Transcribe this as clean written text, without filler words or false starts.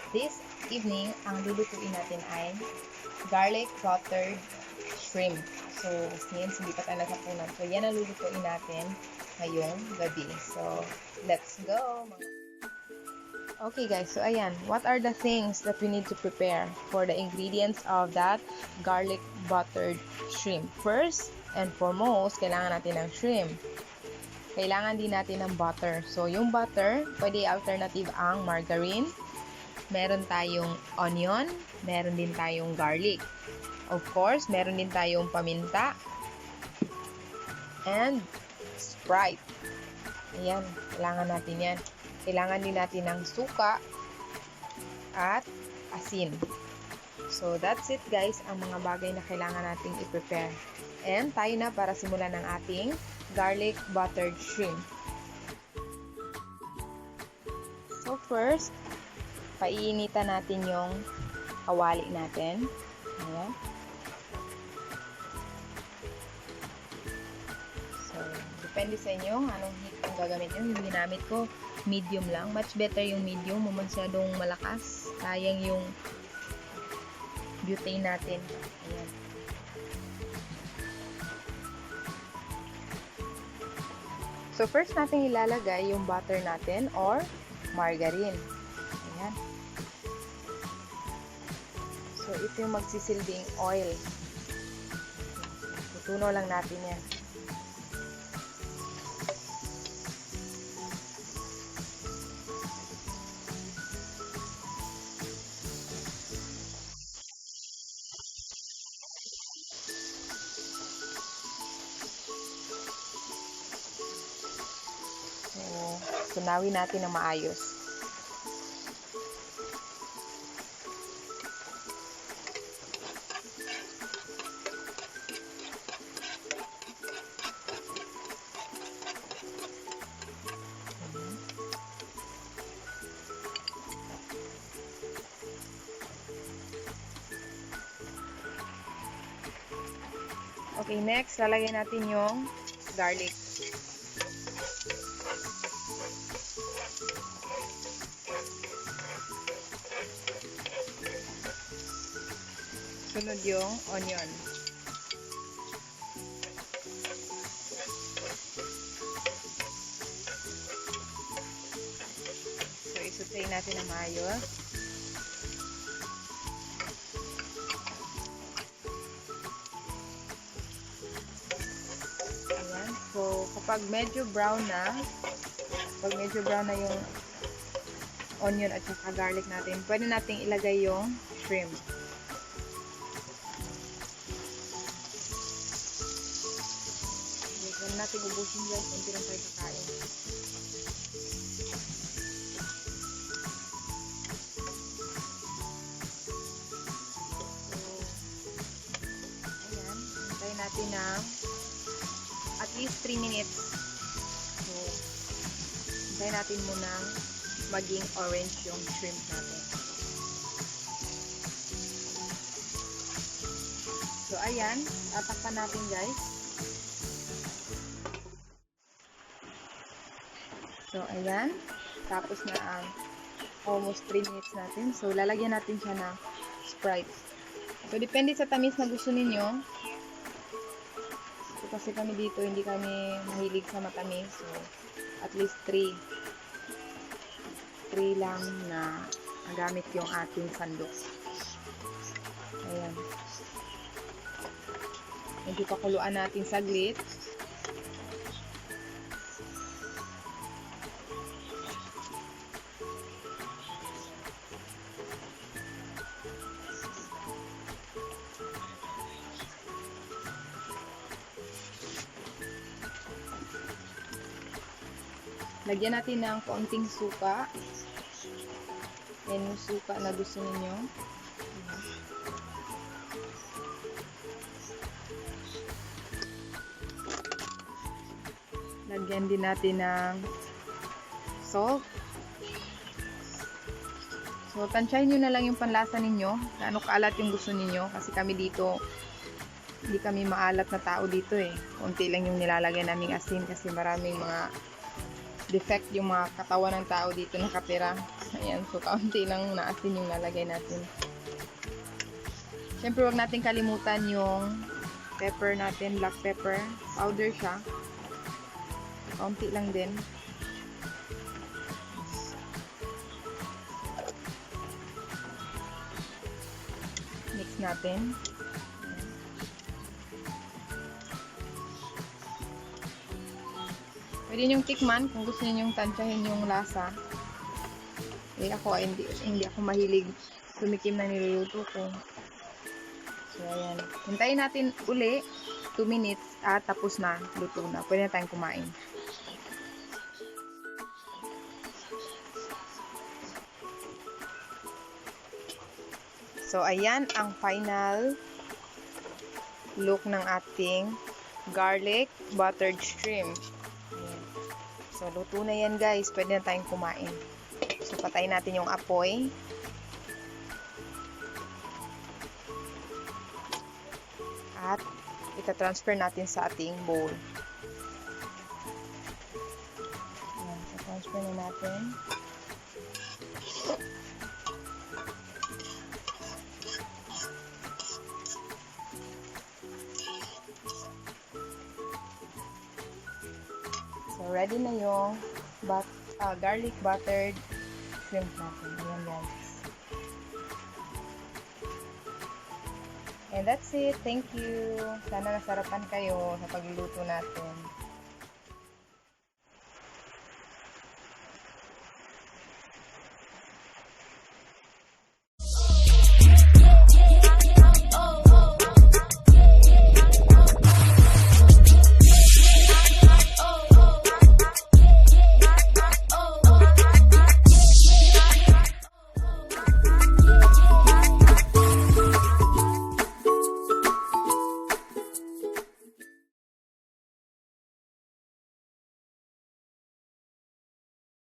This evening, ang lulutuin natin ay garlic buttered shrimp. So, since hindi pa tayo naghapunan, so yan ang lulutuin natin ngayong gabi. So, let's go! Okay guys, so ayan, what are the things that we need to prepare for the ingredients of that garlic buttered shrimp? First and foremost, kailangan natin ng shrimp. Kailangan din natin ng butter. So, yung butter, pwede alternative ang margarine. Meron tayong onion, meron din tayong garlic. Of course, meron din tayong paminta and Sprite. Ayan, kailangan natin yan. Kailangan din natin ng suka at asin. So, that's it guys, ang mga bagay na kailangan nating i-prepare. And tayo na para simulan ng ating garlic buttered shrimp. So, first, paiinitan natin yung kawali natin. Ayan. So, depende sa inyo anong heat ang gagamit nyo. Yung ginamit ko, medium lang. Much better yung medium. Masyadong malakas. Sayang yung butane natin. Ayan. So, first natin ilalagay yung butter natin or margarine. Ayan. So, ito yung magsisilbing oil. Tutunaw lang natin yan. So, tunawin natin ng maayos. Okay, next, lalagyan natin yung garlic. Sunod yung onion. So, isutay natin ng maayos. Ayan. So, kapag medyo brown na yung onion at saka garlic natin, pwede nating ilagay yung shrimp. Huwag natin ubusin guys, hindi lang tayo kakain. So, ayan, hintayin natin ng at least 3 minutes. So, hintayin natin munang maging orange yung shrimp natin. So, ayan, tatakpan natin guys. So, ayan. Tapos na ang almost 3 minutes natin. So, lalagyan natin siya ng Sprite. So, depende sa tamis na gusto ninyo. So, kasi kami dito, hindi kami mahilig sa matamis. So, at least 3 lang na nagamit yung ating sandok. Ayan. Medyo pakuluan natin saglit. Lagyan natin ng konting suka. Yan yung suka na gusto ninyo. Lagyan din natin ng salt. So, tansyahin nyo na lang yung panlasa ninyo. Gaano kaalat yung gusto ninyo. Kasi kami dito, hindi kami maalat na tao dito eh. Konti lang yung nilalagay naming asin kasi maraming mga defect yung mga katawan ng tao dito nakatira. Ayan, so kaunti lang na asin yung nalagay natin. Siyempre, huwag natin kalimutan yung pepper natin, black pepper. Powder siya. Kaunti lang din. Mix natin. Pwede niyong tikman kung gusto niyo tansyahin yung lasa. Eh ako ay hindi ako mahilig tumikim na niluluto ko. So ayan. Hintayin natin uli 2 minutes at tapos na, luto na. Pwede na tayong kumain. So ayan ang final look ng ating garlic buttered shrimp. Ayan. So luto na yan guys. Pwede na tayong kumain. So, patayin natin yung apoy. At, ita-transfer natin sa ating bowl. Ayan, so, transfer na natin. So, ready na yung garlic buttered shrimp natin. Ayan guys. And that's it. Thank you. Sana nasarapan kayo sa pagluluto natin.